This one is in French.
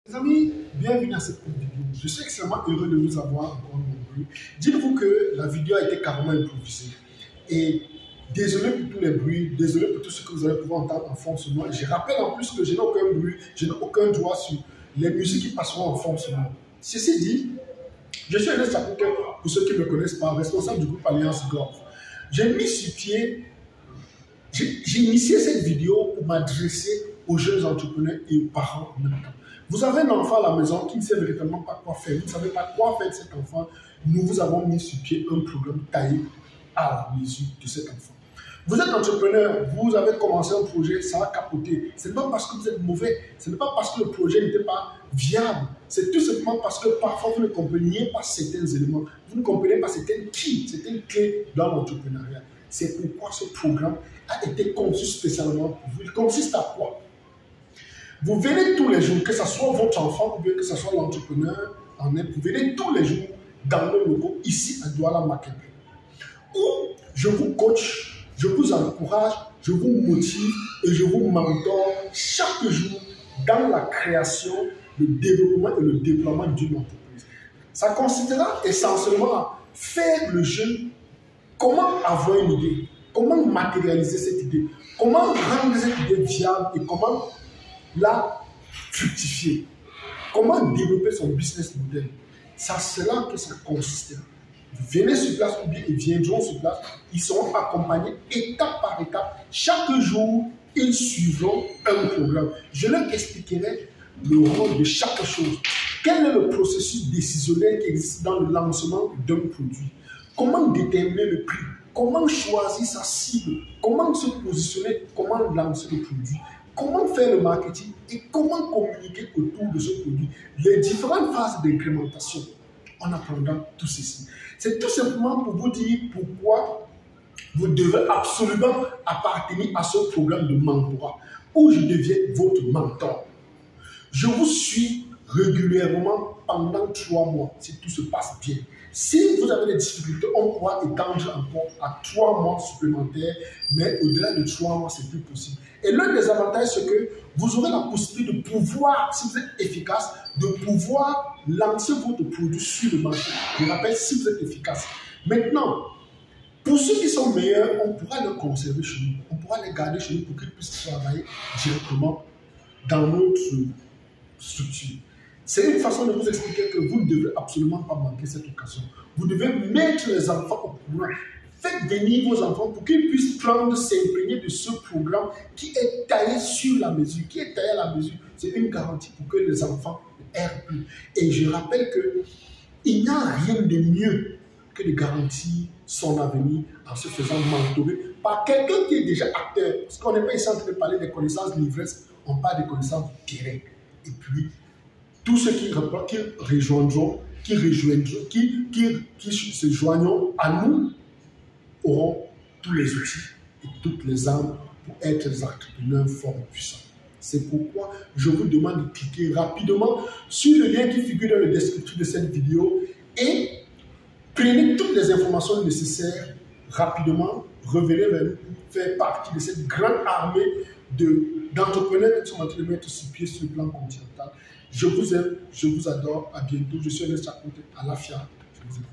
Les amis, bienvenue à cette vidéo. Je suis extrêmement heureux de vous avoir encore nombreux. Dites-vous que la vidéo a été carrément improvisée. Et désolé pour tous les bruits, désolé pour tout ce que vous allez pouvoir entendre en fond sonore. Je rappelle en plus que je n'ai aucun bruit, je n'ai aucun droit sur les musiques qui passeront en fond sonore. Ceci dit, je suis Ernest Chapoukè, pour ceux qui ne me connaissent pas, responsable du groupe Alliance Golf. J'ai mis sur pied, j'ai initié cette vidéo pour m'adresser aux jeunes entrepreneurs et aux parents en même temps. Vous avez un enfant à la maison qui ne sait véritablement pas quoi faire, vous ne savez pas quoi faire de cet enfant. Nous vous avons mis sur pied un programme taillé à la mesure de cet enfant. Vous êtes entrepreneur, vous avez commencé un projet, ça a capoté. Ce n'est pas parce que vous êtes mauvais, ce n'est pas parce que le projet n'était pas viable. C'est tout simplement parce que parfois vous ne compreniez pas certains éléments, vous ne comprenez pas certaines clés dans l'entrepreneuriat. C'est pourquoi ce programme a été conçu spécialement pour vous. Il consiste à quoi? Vous venez tous les jours, que ce soit votre enfant ou bien que ce soit l'entrepreneur en aide, vous venez tous les jours dans le logo ici à Douala Makebe, où je vous coach, je vous encourage, je vous motive et je vous mentor chaque jour dans la création, le développement et le déploiement d'une entreprise. Ça consistera essentiellement à faire le jeune comment avoir une idée, comment matérialiser cette idée, comment rendre cette idée viable et comment la fructifier, comment développer son business model. C'est à cela que ça consistera. Vous venez sur place ou bien ils viendront sur place, ils seront accompagnés étape par étape. Chaque jour, ils suivront un programme. Je leur expliquerai le rôle de chaque chose. Quel est le processus décisionnel qui existe dans le lancement d'un produit? Comment déterminer le prix? Comment choisir sa cible? Comment se positionner? Comment lancer le produit? Comment faire le marketing et comment communiquer autour de ce produit? Les différentes phases d'incrémentation. On apprendra tout ceci. C'est tout simplement pour vous dire pourquoi vous devez absolument appartenir à ce programme de mentorat où je deviens votre mentor. Je vous suis régulièrement pendant 3 mois si tout se passe bien. Si vous avez des difficultés, on pourra étendre encore à 3 mois supplémentaires, mais au-delà de 3 mois, c'est plus possible. Et l'un des avantages, c'est que vous aurez la possibilité de pouvoir, si vous êtes efficace, de pouvoir lancer votre produit sur le marché. Je rappelle, si vous êtes efficace. Maintenant, pour ceux qui sont meilleurs, on pourra les conserver chez nous. On pourra les garder chez nous pour qu'ils puissent travailler directement dans notre structure. C'est une façon de vous expliquer que vous ne devez absolument pas manquer cette occasion. Vous devez mettre les enfants au courant. Faites venir vos enfants pour qu'ils puissent prendre, s'imprégner de ce programme qui est taillé sur la mesure. Qui est taillé à la mesure, c'est une garantie pour que les enfants ne errent plus. Et je rappelle qu'il n'y a rien de mieux que de garantir son avenir en se faisant mentorer par quelqu'un qui est déjà acteur. Parce qu'on n'est pas ici en train de parler des connaissances livresques, on parle des connaissances du terrain. Et puis, tous ceux qui rejoindront, qui se joindront à nous, auront tous les outils et toutes les armes pour être des entrepreneurs forts et puissants. C'est pourquoi je vous demande de cliquer rapidement sur le lien qui figure dans le descriptif de cette vidéo et prenez toutes les informations nécessaires rapidement, revenez vers nous pour faire partie de cette grande armée d'entrepreneurs qui sont en train de mettre sur pied sur le plan continental. Je vous aime, je vous adore, à bientôt. Je suis Ernest Chapoukè, à l'AFIA. Je vous aime.